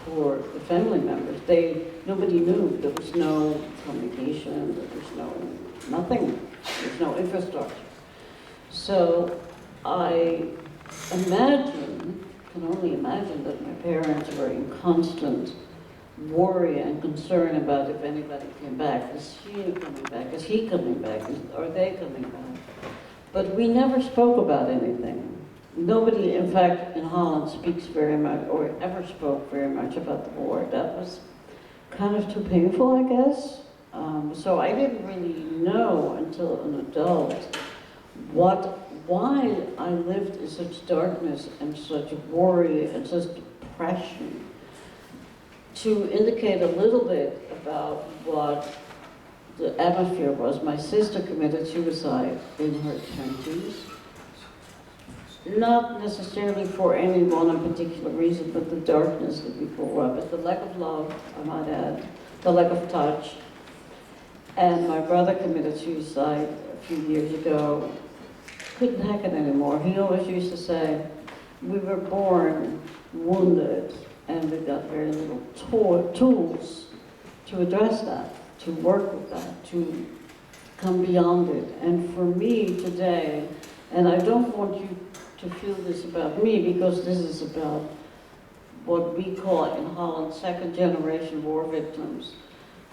for the family members. Nobody knew. There was no communication, there was nothing. There's no infrastructure. So I can only imagine that my parents were in constant worry and concern about if anybody came back. Is she coming back? Is he coming back? Are they coming back? But we never spoke about anything. Nobody, in fact, in Holland speaks very much, or ever spoke very much about the war. That was kind of too painful, I guess. So I didn't really know until an adult why I lived in such darkness and such worry and such depression. To indicate a little bit about what the atmosphere was, my sister committed suicide in her 20s. Not necessarily for any one particular reason, but the darkness that we grew up with, the lack of love, I might add, the lack of touch. And my brother committed suicide a few years ago. Couldn't hack it anymore. He always used to say, we were born wounded, and we got very little tools to address that, to work with that, to come beyond it. And for me today, and I don't want you to feel this about me, because this is about what we call in Holland second-generation war victims.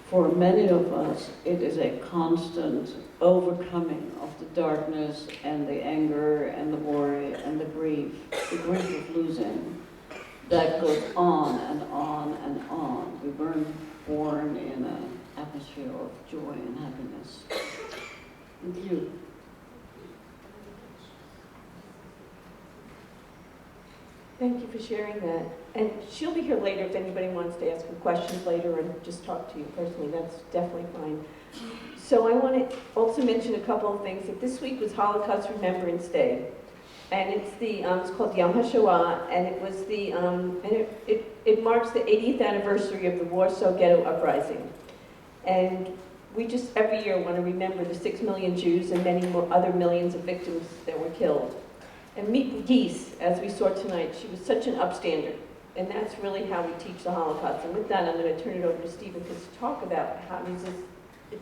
For many of us, it is a constant overcoming of the darkness and the anger and the worry and the grief of losing. That goes on and on and on. We weren't born in an atmosphere of joy and happiness. Thank you. Thank you for sharing that. And she'll be here later if anybody wants to ask her questions later and just talk to you personally. That's definitely fine. So I want to also mention a couple of things. That this week was Holocaust Remembrance Day. And it's called Yom HaShoah, and it was it marks the 80th anniversary of the Warsaw Ghetto Uprising. And we just every year want to remember the 6 million Jews and many more other millions of victims that were killed. And Miep Gies, as we saw tonight, she was such an upstander. And that's really how we teach the Holocaust. And with that, I'm going to turn it over to Stephen to talk about how is this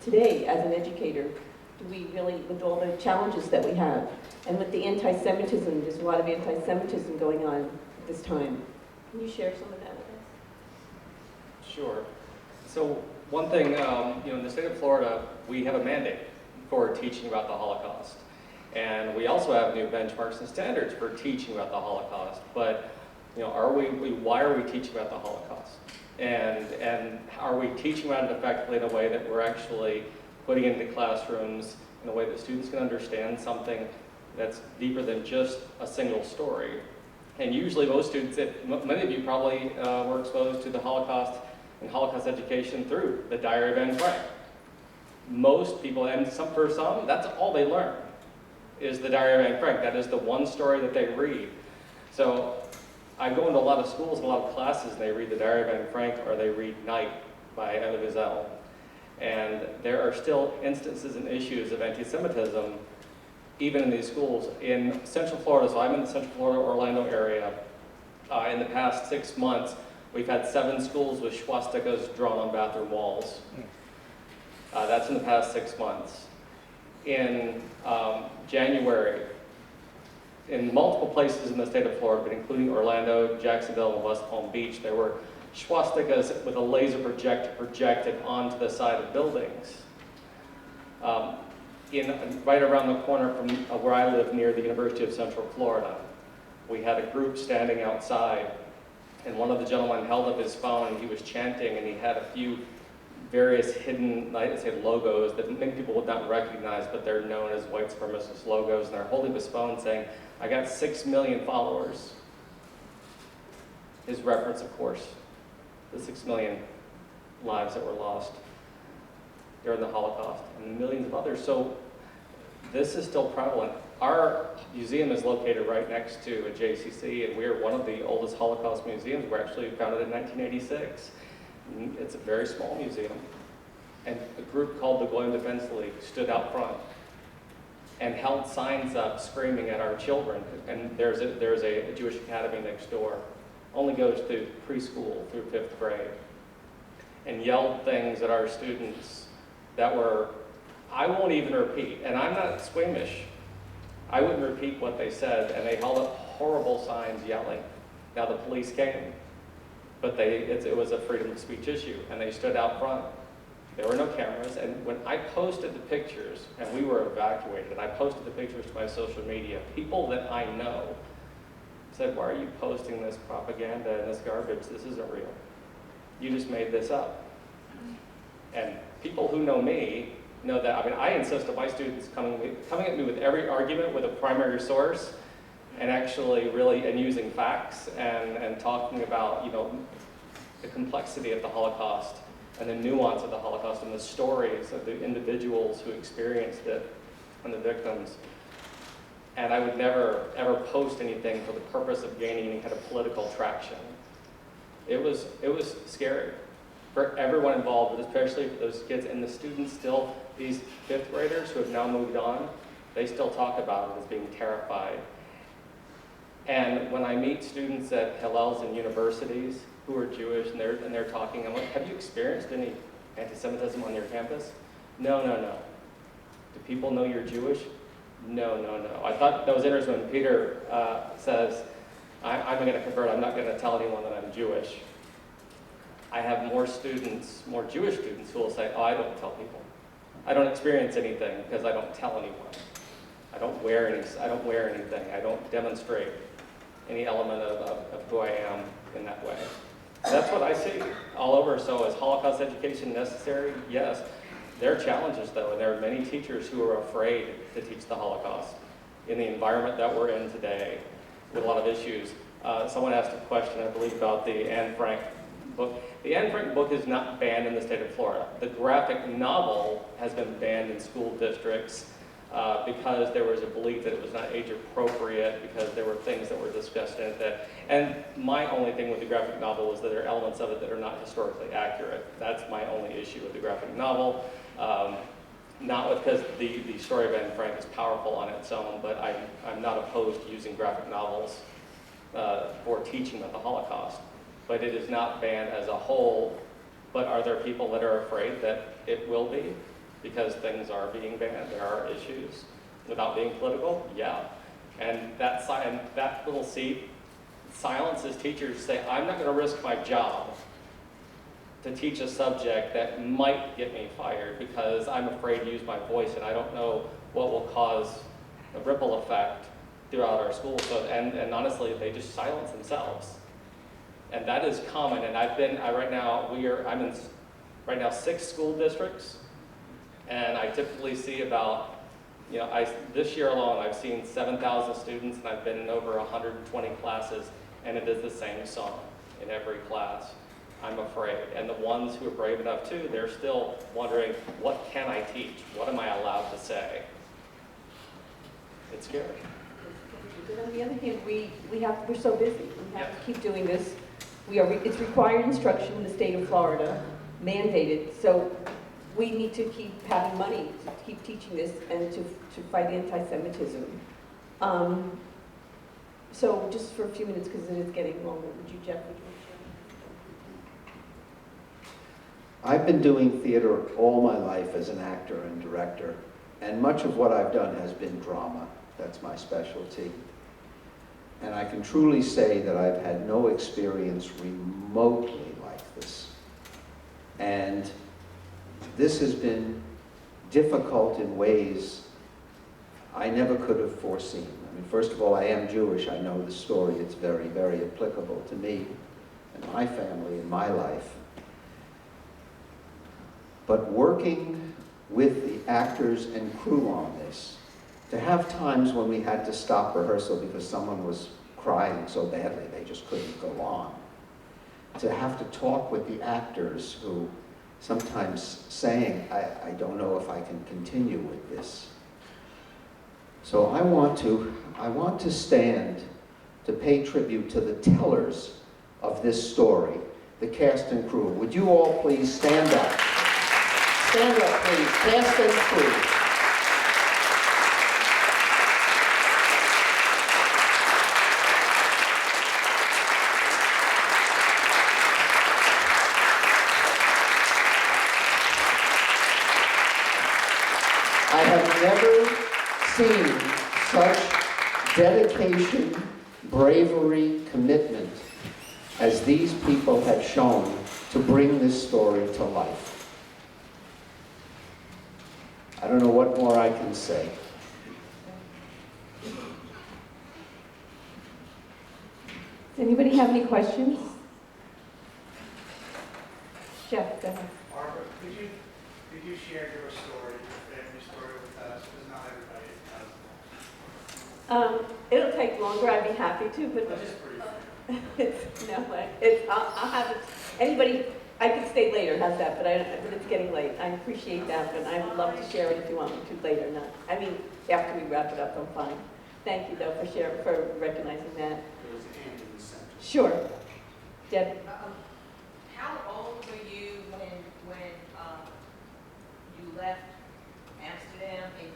today as an educator, do we really, with all the challenges that we have, and with the anti-Semitism, there's a lot of anti-Semitism going on at this time. Can you share some of that with us? Sure. So one thing, in the state of Florida, we have a mandate for teaching about the Holocaust. And we also have new benchmarks and standards for teaching about the Holocaust. But, why are we teaching about the Holocaust? And are we teaching about it effectively in a way that we're actually putting it into classrooms in a way that students can understand something that's deeper than just a single story? And usually most students, many of you probably were exposed to the Holocaust and Holocaust education through the Diary of Anne Frank. Most people, and for some, that's all they learn, is the Diary of Anne Frank. That is the one story that they read. So I go into a lot of schools and a lot of classes, and they read the Diary of Anne Frank, or they read Night by Elie Wiesel. And there are still instances and issues of anti-Semitism even in these schools. In Central Florida, so I'm in the Central Florida, Orlando area, in the past 6 months, we've had 7 schools with swastikas drawn on bathroom walls. That's in the past 6 months. In January, in multiple places in the state of Florida, but including Orlando, Jacksonville, and West Palm Beach, there were swastikas with a laser projector projected onto the side of buildings. Right around the corner from where I live, near the University of Central Florida, we had a group standing outside, and one of the gentlemen held up his phone and he was chanting, and he had a few various hidden, I'd say, logos that many people would not recognize, but they're known as white supremacist logos, and they're holding his phone saying, "I got 6 million followers." His reference, of course, the 6 million lives that were lost during the Holocaust, and millions of others. So this is still prevalent. Our museum is located right next to a JCC, and we are one of the oldest Holocaust museums. We're actually founded in 1986. It's a very small museum. And a group called the Goyim Defense League stood out front and held signs up screaming at our children. And there's a Jewish academy next door. only goes through preschool through 5th grade, and yelled things at our students that were, I won't even repeat, and I'm not squeamish. I wouldn't repeat what they said, and they held up horrible signs yelling. Now the police came, but it was a freedom of speech issue, and they stood out front. There were no cameras, and when I posted the pictures, and we were evacuated, and I posted the pictures to my social media, people that I know said, why are you posting this propaganda and this garbage? This isn't real. You just made this up. And people who know me know that, I mean, I insist on my students coming at me with every argument with a primary source, and actually really, and using facts, and talking about, you know, the complexity of the Holocaust, and the nuance of the Holocaust, and the stories of the individuals who experienced it, and the victims. And I would never, ever post anything for the purpose of gaining any kind of political traction. It was scary for everyone involved, but especially for those kids and the students still, these 5th graders who have now moved on, they still talk about it as being terrified. And when I meet students at Hillels and universities who are Jewish, and they're talking, I'm like, have you experienced any anti-Semitism on your campus? No. Do people know you're Jewish? No. I thought that was interesting when Peter says, I'm going to convert, I'm not going to tell anyone that I'm Jewish. I have more students, more Jewish students, who will say, oh, I don't tell people. I don't experience anything because I don't tell anyone. I don't wear anything. I don't demonstrate any element of who I am in that way. That's what I see all over. So is Holocaust education necessary? Yes. There are challenges, though, and there are many teachers who are afraid to teach the Holocaust in the environment that we're in today with a lot of issues. Someone asked a question, I believe, about the Anne Frank book. The Anne Frank book is not banned in the state of Florida. The graphic novel has been banned in school districts because there was a belief that it was not age appropriate, because there were things that were discussed in it. And my only thing with the graphic novel is that there are elements of it that are not historically accurate. That's my only issue with the graphic novel. Not because the story of Anne Frank is powerful on its own, but I'm not opposed to using graphic novels for teaching of the Holocaust. But it is not banned as a whole. But are there people that are afraid that it will be? Because things are being banned, there are issues. Without being political, yeah. And that little seed silences teachers say, I'm not going to risk my job to teach a subject that might get me fired because I'm afraid to use my voice and I don't know what will cause a ripple effect throughout our schools. So, and honestly, they just silence themselves. And that is common. And I'm in right now 6 school districts. And I typically see about, this year alone, I've seen 7,000 students, and I've been in over 120 classes, and it is the same song in every class. I'm afraid. And the ones who are brave enough to, they're still wondering, what can I teach? What am I allowed to say? It's scary. But on the other hand, we're so busy. We have to keep doing this. It's required instruction in the state of Florida, mandated. So we need to keep having money to keep teaching this and to fight anti-Semitism. So just for a few minutes, because it is getting longer, would you, Jeff? I've been doing theater all my life as an actor and director, and much of what I've done has been drama. That's my specialty. And I can truly say that I've had no experience remotely like this. And this has been difficult in ways I never could have foreseen. I mean, first of all, I am Jewish. I know the story. It's very, very applicable to me and my family and my life. But working with the actors and crew on this, to have times when we had to stop rehearsal because someone was crying so badly they just couldn't go on, to have to talk with the actors who sometimes saying, I don't know if I can continue with this. So I want to stand to pay tribute to the tellers of this story, the cast and crew. Would you all please stand up? Stand up, please, cast and crew. never seen such dedication, bravery, commitment as these people have shown to bring this story to life. I don't know what more I can say. Does anybody have any questions? Jeff, go ahead. Barbara, could you share your story, your family story with us? Because not everybody knows. It'll take longer, I'd be happy to, but But just briefly. I'll have it, anybody, I could stay later, how's that, but it's getting late. I appreciate that, but I would love to share it if you want me to later, not, I mean, after we wrap it up, I'm fine. Thank you though for recognizing that. There was a hand in the center. Sure. Deb? How old were you when you left Amsterdam and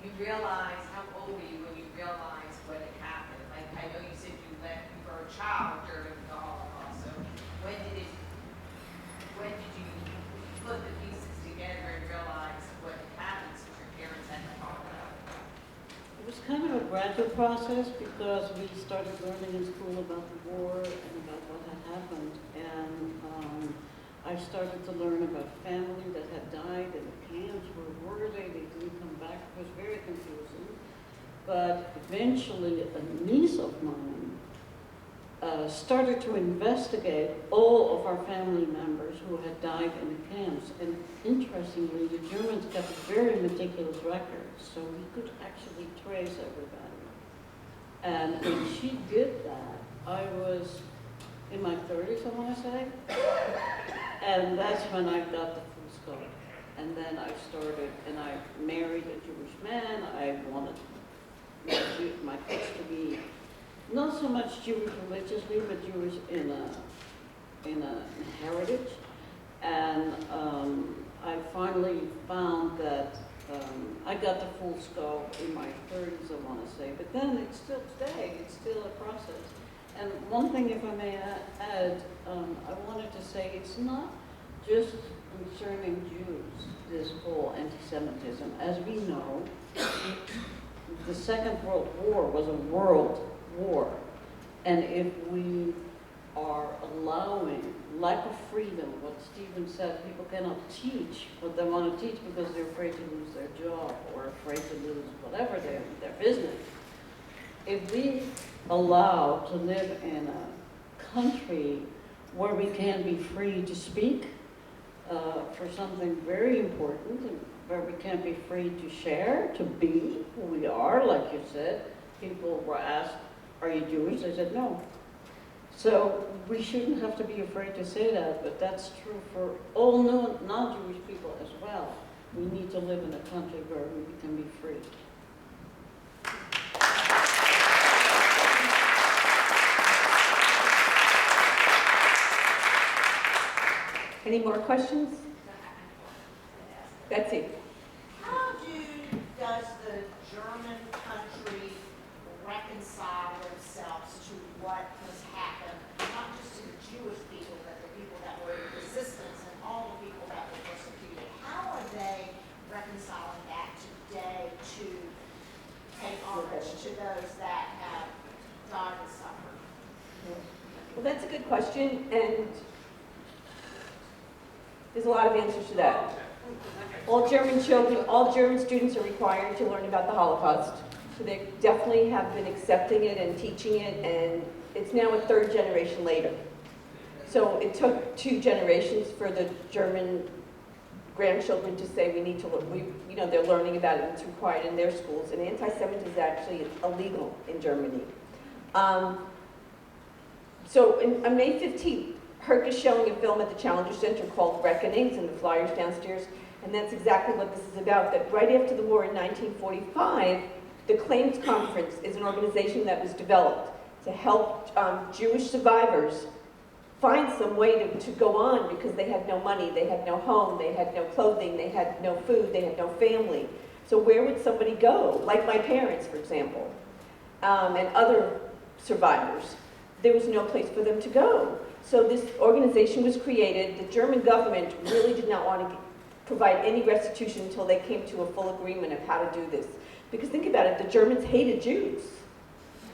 you realized, how old were you when you realized what had happened? Like, I know you said you were a child during the Holocaust, so when did you put the pieces together and realize what had happened since your parents had to talk about it? It was kind of a gradual process because we started learning in school about the war and about what had happened. And I started to learn about family that had died in the camps. Where were they? They didn't come back. It was very confusing. But eventually a niece of mine started to investigate all of our family members who had died in the camps. And interestingly, the Germans kept very meticulous records, so we could actually trace everybody. And when she did that, I was in my 30s, I want to say. And that's when I got the full scope. And then I started, and I married a Jewish man. I wanted my kids to be not so much Jewish religiously, but Jewish in a heritage. And I finally found that I got the full scope in my 30s, I want to say. But then it's still today, it's still a process. And one thing, if I may add, I wanted to say it's not just concerning Jews, this whole anti-Semitism. As we know, the Second World War was a world war. And if we are allowing lack of freedom, what Stephen said, people cannot teach what they want to teach because they're afraid to lose their job or afraid to lose whatever their business. If we allow to live in a country where we can be free to speak for something very important, and where we can be free to share, to be who we are, like you said, people were asked, are you Jewish? They said no. So we shouldn't have to be afraid to say that, but that's true for all non-Jewish people as well. We need to live in a country where we can be free. Any more questions? Betsy? How does the German country reconcile themselves to what has happened, not just to the Jewish people, but the people that were in resistance and all the people that were persecuted? How are they reconciling that today to pay homage to those that have died and suffered? Well, that's a good question, and there's a lot of answers to that. All German students are required to learn about the Holocaust. So they definitely have been accepting it and teaching it, and it's now a third generation later. So it took 2 generations for the German grandchildren to say we need to look, they're learning about it, and it's required in their schools, and anti-Semitism is actually illegal in Germany. So on May 15th, Herc is showing a film at the Challenger Center called Reckonings, and the flyers downstairs, and that's exactly what this is about, that right after the war in 1945, the Claims Conference is an organization that was developed to help Jewish survivors find some way to go on because they had no money, they had no home, they had no clothing, they had no food, they had no family. So where would somebody go? Like my parents, for example, and other survivors. There was no place for them to go. So this organization was created. The German government really did not want to provide any restitution until they came to a full agreement of how to do this. Because think about it, the Germans hated Jews,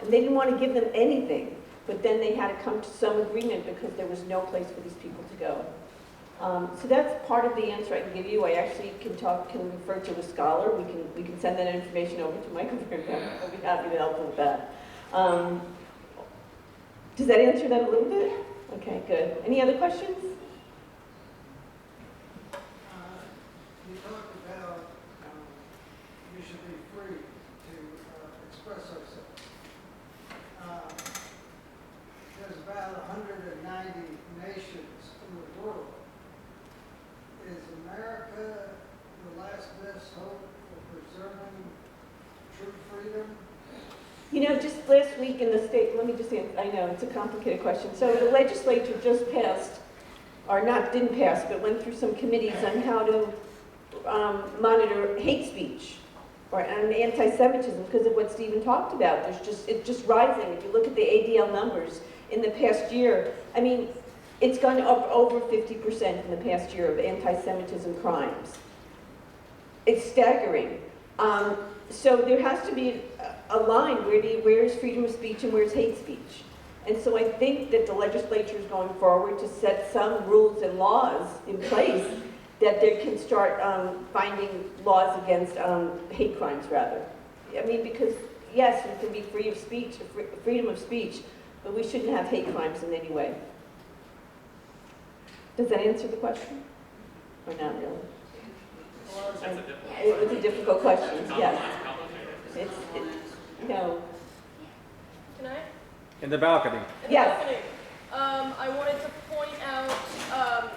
and they didn't want to give them anything, but then they had to come to some agreement because there was no place for these people to go. So that's part of the answer I can give you. I actually can refer to a scholar. We can send that information over to Michael. I'll be happy to help with that. Does that answer that a little bit? Okay, good. Any other questions? You talked about we should be free to express ourselves. There's about 190 nations in the world. Is America the last best hope for preserving true freedom? You know, just last week in the state, let me just answer, I know, it's a complicated question. So the legislature just passed, or not, didn't pass, but went through some committees on how to monitor hate speech or anti-Semitism because of what Stephen talked about. It's just rising. If you look at the ADL numbers in the past year, I mean, it's gone up over 50% in the past year of anti-Semitism crimes. It's staggering. So there has to be a line where is freedom of speech and where's hate speech. And so I think that the legislature is going forward to set some rules and laws in place that they can start finding laws against hate crimes, rather. I mean, because yes, we can be free of speech, freedom of speech, but we shouldn't have hate crimes in any way. Does that answer the question? Or not really? It was a difficult question, yes. It's, no. Can I? In the balcony. In the Yes. balcony. I wanted to point out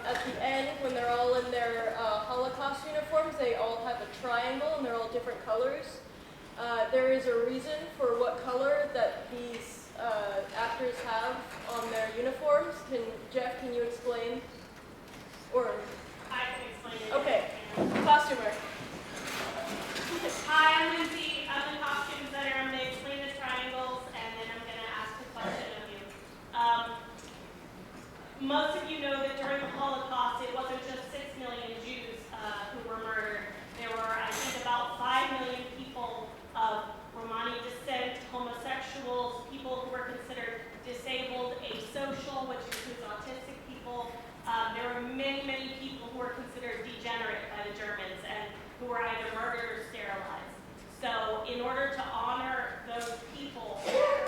at the end when they're all in their Holocaust uniforms, they all have a triangle and they're all different colors. There is a reason for what color that these actors have on their uniforms. Jeff, can you explain? Or I can explain it. okay, costumer. Hi, I'm Lindsay. I'm the costumes that are going to explain the triangles, and then I'm going to ask a question of you. Most of you know that during the Holocaust, it wasn't just 6 million Jews who were murdered. There were, I think, about 5 million people of Romani descent, homosexuals, people who were considered disabled, asocial, which includes autistic people. There were many, many people who were considered degenerate by the Germans and who were either murdered or sterilized. So in order to honor those people,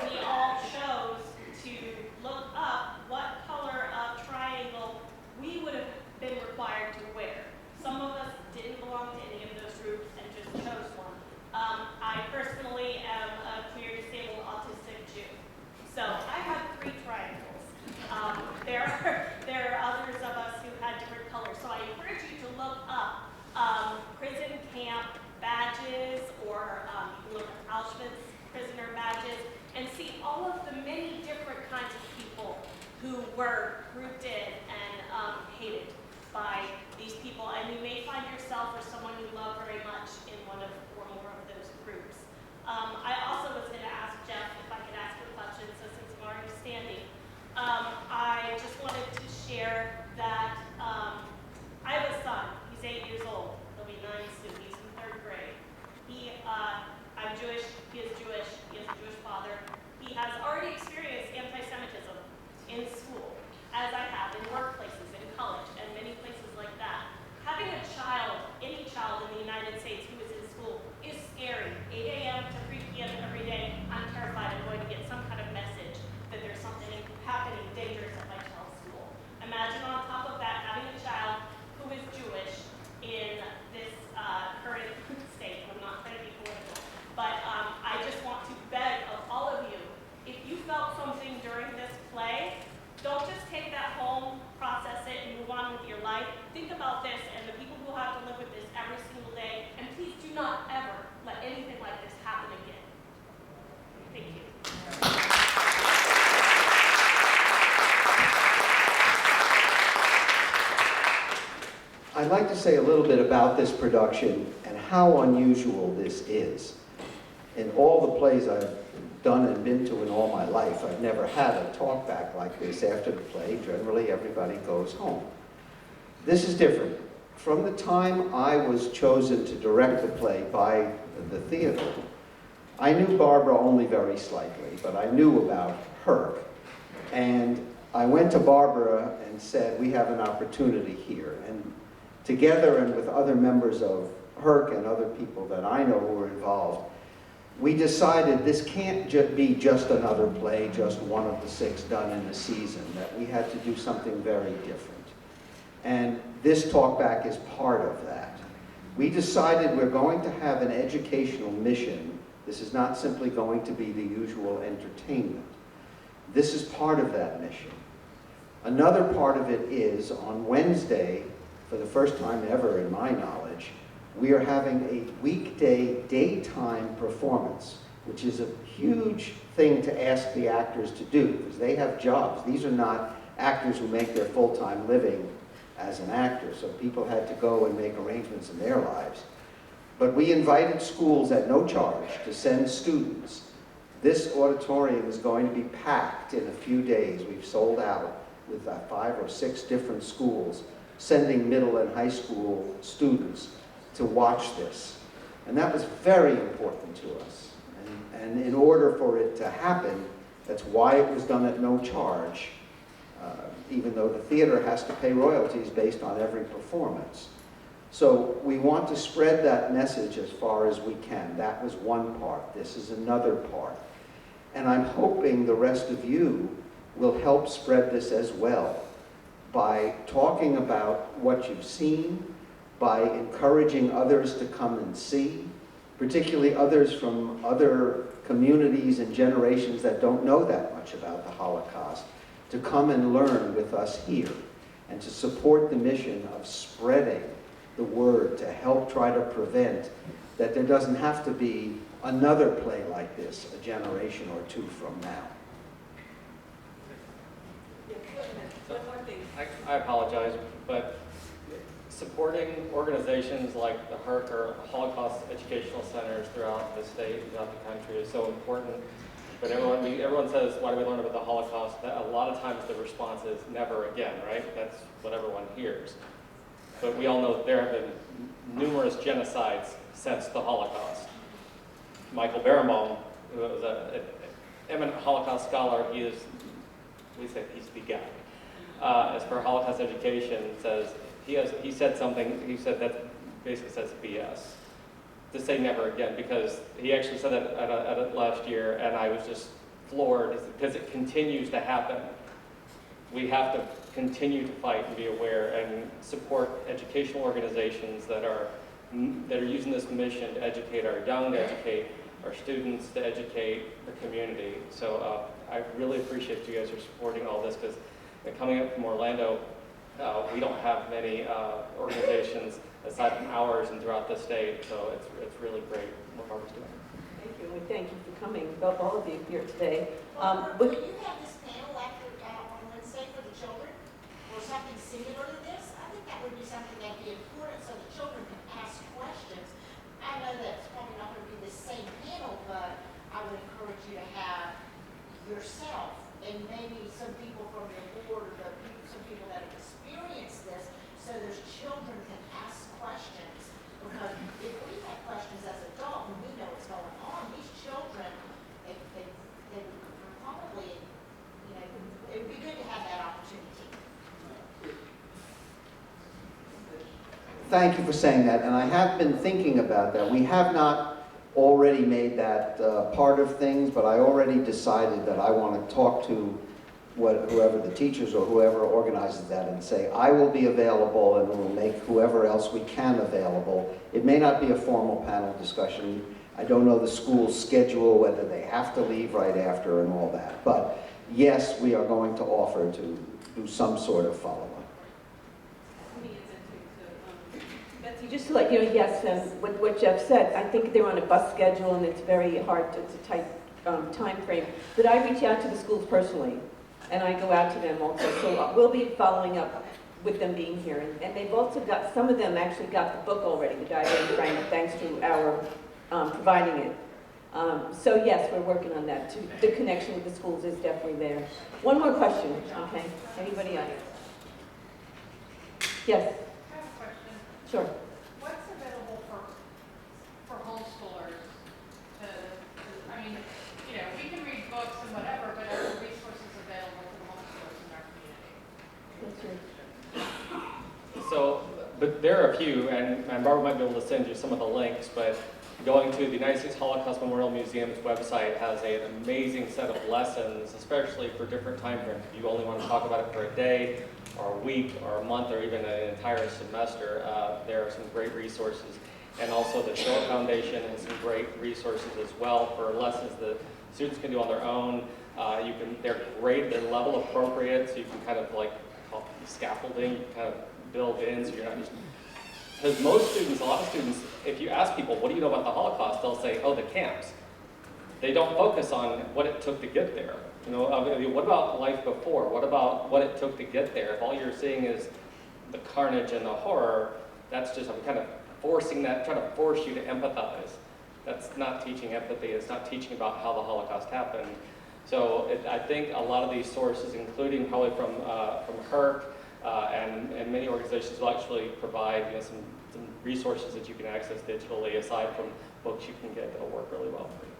we all chose to look up what color of triangle we would have been required to wear. Some of us didn't belong to any of those groups and just chose one. I personally am a queer, disabled, autistic Jew. So I have 3 triangles. There are others of us who had different colors. So I encourage you to look up prison camp badges, or you can look at Auschwitz prisoner badges, and see all of the many different kinds of people who were grouped in and hated by these people. And you may find yourself or someone you love very much in one or more of those groups. I also was going to ask Jeff if I could ask a question, so since I'm already standing. I just wanted to share that I have a son. He's 8 years old. He'll be 9 soon. He's in 3rd grade. I'm Jewish. He is Jewish. He has a Jewish father. He has already experienced anti-Semitism in school, as I have in workplaces, in college, and many places like that. Having a child, any child in the United States who is in school, is scary. 8 a.m. to 3 p.m. every day. I'm terrified I'm going to get some kind of message that there's something happening dangerous at my child's school. Imagine on top of that having a child who is Jewish in this current state. I'm not trying to be political, but I just want to beg of all of you, if you felt something during this play, don't just take that home, process it, and move on with your life. Think about this and the people who have to live with this every single day, and please do not ever let anything like this happen again. Thank you. I'd like to say a little bit about this production and how unusual this is. In all the plays I've done and been to in all my life, I've never had a talkback like this after the play. Generally, everybody goes home. This is different. from the time I was chosen to direct the play by the theater, I knew Barbara only very slightly, but I knew about Herc. And I went to Barbara and said, we have an opportunity here. And together and with other members of Herc and other people that I know who were involved, we decided this can't be just another play, just one of the 6 done in a season, that we had to do something very different. And this talkback is part of that. We decided we're going to have an educational mission. This is not simply going to be the usual entertainment. This is part of that mission. Another part of it is, on Wednesday, for the first time ever in my knowledge, we are having a weekday daytime performance, which is a huge thing to ask the actors to do, because they have jobs. These are not actors who make their full-time living as an actor, so people had to go and make arrangements in their lives. But we invited schools at no charge to send students. This auditorium is going to be packed in a few days. We've sold out with 5 or 6 different schools, sending middle and high school students to watch this. And that was very important to us. And in order for it to happen, that's why it was done at no charge, even though the theater has to pay royalties based on every performance. So we want to spread that message as far as we can. That was one part. This is another part. And I'm hoping the rest of you will help spread this as well by talking about what you've seen, by encouraging others to come and see, particularly others from other communities and generations that don't know that much about the Holocaust, to come and learn with us here and to support the mission of spreading the word to help try to prevent that there doesn't have to be another play like this a generation or 2 from now. I apologize, but supporting organizations like the HERC or Holocaust educational centers throughout the state, throughout the country is so important. But everyone says, why do we learn about the Holocaust? A lot of times the response is never again, right? That's what everyone hears. But we all know that there have been numerous genocides since the Holocaust. Michael Barenbaum, who was an eminent Holocaust scholar, we say he's the guy. As for Holocaust education, he said that basically says BS. To say never again, because he actually said that at it last year, and I was just floored because it continues to happen. We have to continue to fight and be aware and support educational organizations that are using this mission to educate our young, to educate our students, to educate the community. So I really appreciate you guys are supporting all this, because coming up from Orlando, we don't have many organizations aside from ours and throughout the state, so it's really great what Barbara's doing. Thank you, and thank you for coming, all of you here today. Will you have this panel after, on Wednesday for the children, or something similar to this? I think that would be something that'd be important, so the children can ask questions. I know that's probably not going to be the same panel, but I would encourage you to have yourself and maybe some people from your board, or some people that have experienced this, so those children can ask questions. Because if we have questions as adults and we know what's going on, these children, they probably, it would be good to have that opportunity. Thank you for saying that, and I have been thinking about that. We have not already made that part of things, but I already decided that I want to talk to whoever the teachers or whoever organizes that and say, I will be available, and we'll make whoever else we can available. It may not be a formal panel discussion. I don't know the school's schedule, whether they have to leave right after and all that. But yes, we are going to offer to do some sort of follow-up. Betsy, just to let you know, yes, what Jeff said, I think they're on a bus schedule and it's very hard, it's a tight time frame. But I reach out to the schools personally, and I go out to them also. So we'll be following up with them being here. And they've also got, some of them actually got the book already, the Diary of Frank, thanks to our providing it. So yes, we're working on that too. The connection with the schools is definitely there. One more question, okay? Anybody else? Yes? I have a question. Sure. What's available for homeschoolers to, I mean, you know, we can read books and whatever, but are there resources available for the homeschoolers in our community? That's right. So, but there are a few, and Barbara might be able to send you some of the links, but going to the United States Holocaust Memorial Museum's website has an amazing set of lessons, especially for different time frames. If you only want to talk about it for a day, or a week, or a month, or even an entire semester, there are some great resources. And also the Shore Foundation has some great resources as well for lessons that students can do on their own. They're great, they're level appropriate, so you can kind of like call it scaffolding, you can kind of build in, so you're not just, because most students, a lot of students, if you ask people, what do you know about the Holocaust, they'll say, oh, the camps. They don't focus on what it took to get there. You know, what about life before? What about what it took to get there? If all you're seeing is the carnage and the horror, that's just, I'm kind of forcing that, trying to force you to empathize. That's not teaching empathy. It's not teaching about how the Holocaust happened. So I think a lot of these sources, including probably from HERC and many organizations, will actually provide some resources that you can access digitally aside from books you can get that'll work really well for you.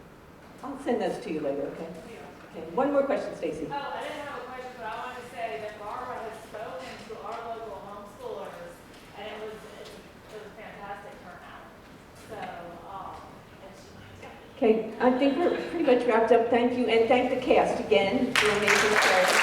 I'll send those to you later, okay? Okay. One more question, Stacy. Oh, I didn't have a question, but I wanted to say that Barbara has spoken to our local homeschoolers, and it was a fantastic turnout. So, Okay, I think we're pretty much wrapped up. Thank you, and thank the cast again for amazing show.